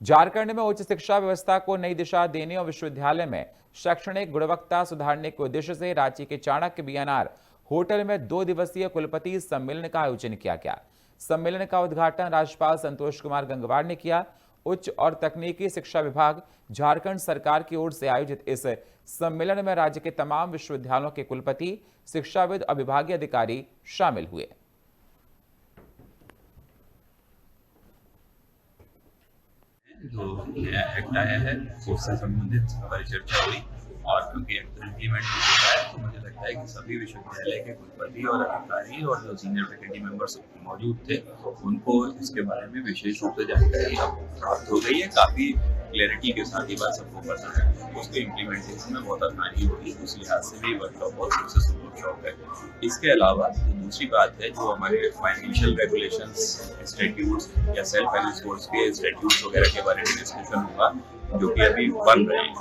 झारखंड में उच्च शिक्षा व्यवस्था को नई दिशा देने और विश्वविद्यालय में शैक्षणिक गुणवत्ता सुधारने के उद्देश्य से रांची के चाणक्य बीएनआर होटल में 2 दिवसीय कुलपति सम्मेलन का आयोजन किया गया। सम्मेलन का उद्घाटन राज्यपाल संतोष कुमार गंगवार ने किया। उच्च और तकनीकी शिक्षा विभाग झारखंड सरकार की ओर से आयोजित इस सम्मेलन में राज्य के तमाम विश्वविद्यालयों के कुलपति, शिक्षाविद और विभागीय अधिकारी शामिल हुए। जो नया एक्ट आया है उससे संबंधित परिचर्चा हुई और क्योंकि एक्ट इम्प्लीमेंट हो चुका है तो मुझे लगता है कि सभी विश्वविद्यालय के कुलपति और अधिकारी और जो सीनियर फैकल्टी मेंबर्स मौजूद थे उनको इसके बारे में विशेष रूप से जानकारी अब प्राप्त हो गई है। काफी क्लैरिटी के साथ ये बात सबको पता है, उसके इम्प्लीमेंटेशन में बहुत आसानी होगी। उस लिहाज से भी वर्कशॉप बहुत सक्सेसफुल वर्कशॉप है। इसके अलावा दूसरी बात है जो हमारे फाइनेंशियल रेगुलेशंस, इंस्टीट्यूट्स या सेल्फ फाइनेंस कोर्स के इंस्टीट्यूट्स वगैरह के बारे में डिस्कशन हुआ जो कि अभी बन रहे हैं।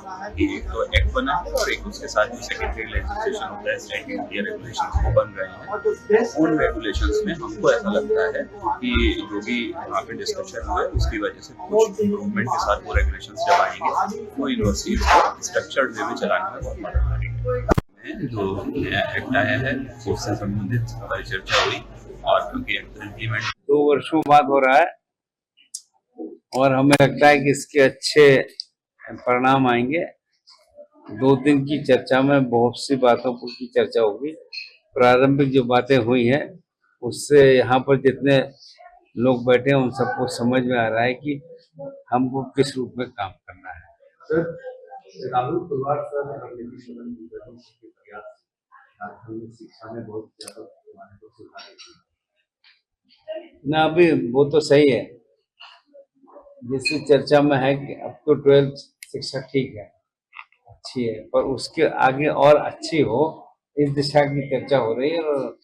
एक तो एक्ट बना है और एक उसके साथ जो सेकेंडरी लेजिस्लेशन होता है, स्टैट्यूट या रेगुलेशंस वो बन रहे हैं। उन रेगुलेशंस में हमको ऐसा लगता है कि जो भी यहाँ पे डिस्कशन हुआ है उसकी वजह से कुछ इम्प्रूवमेंट के साथ वो रेगुलेशंस जब आएंगे वो यूनिवर्सिटीज को स्ट्रक्चर्ड वे में चलाने में बहुत मदद करेंगे। जो नया एक्ट आया है उससे संबंधित परिचर्चा हुई और क्योंकि एक्ट इम्प्लीमेंट 2 वर्षों बाद हो रहा है और हमें लगता है कि इसके अच्छे परिणाम आएंगे। 2 दिन की चर्चा में बहुत सी बातों की चर्चा होगी। प्रारंभिक जो बातें हुई हैं उससे यहाँ पर जितने लोग बैठे हैं उन सबको समझ में आ रहा है कि हमको किस रूप में काम करना है। ना अभी वो तो सही है, जिसकी चर्चा में है कि अब तो 12th शिक्षा ठीक है, अच्छी है, पर उसके आगे और अच्छी हो इस दिशा की चर्चा हो रही है। और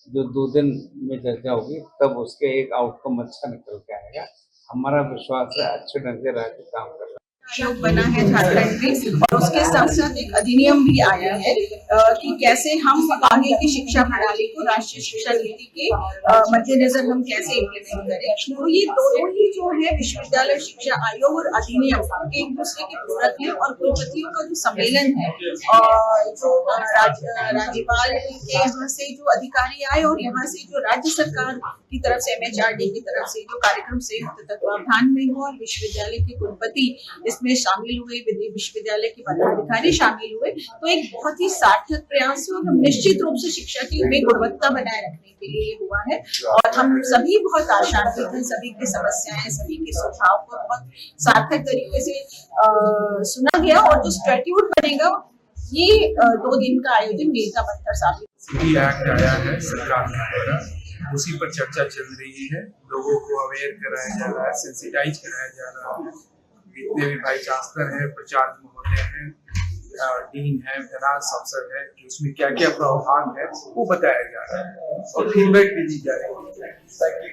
जो 2 दिन में चर्चा होगी तब उसके एक आउटकम अच्छा निकल के आएगा। हमारा विश्वास है अच्छे ढंग से राज्य काम कर रहा है। आयोग बना है झारखंड में और उसके साथ साथ एक अधिनियम भी आया है कि कैसे हम आगे की शिक्षा प्रणाली को राष्ट्रीय शिक्षा नीति के मद्देनजर हम कैसे इम्प्लीमेंट करें। तो ये दोनों ही जो है विश्वविद्यालय शिक्षा आयोग और अधिनियम एक दूसरे के पूरक है और कुलपतियों का जो सम्मेलन है और जो राज्यपाल के यहाँ से जो अधिकारी आए और यहाँ से जो राज्य सरकार की तरफ से MHRD की तरफ से जो कार्यक्रम संयुक्त तत्वावधान में हुआ और विश्वविद्यालय के कुलपति इसमें शामिल हुए, विश्वविद्यालय के पदाधिकारी शामिल हुए, तो एक बहुत ही सार्थक प्रयास है और हम निश्चित रूप से शिक्षा की गुणवत्ता बनाए रखने के लिए हुआ है। और हम सभी बहुत आशान्वित हैं, सभी की समस्याएं, सभी के सुझाव को बहुत सार्थक तरीके से सुना गया और जो स्टैट्यूट बनेगा ये 2 दिन का आयोजन नेता बनकर साबित। सिटी एक्ट आया है सरकार द्वारा, उसी पर चर्चा चल रही है। लोगों को अवेयर कराया जा रहा है, सेंसिटाइज कराया जा रहा है। जितने भी वाइस चांसलर है, प्राचार्य महोदय हैं, डीन है, फाइनेंस अफसर है, कि उसमें क्या क्या प्रावधान है वो बताया जा रहा है और फीडबैक भी दी जा रही है ताकि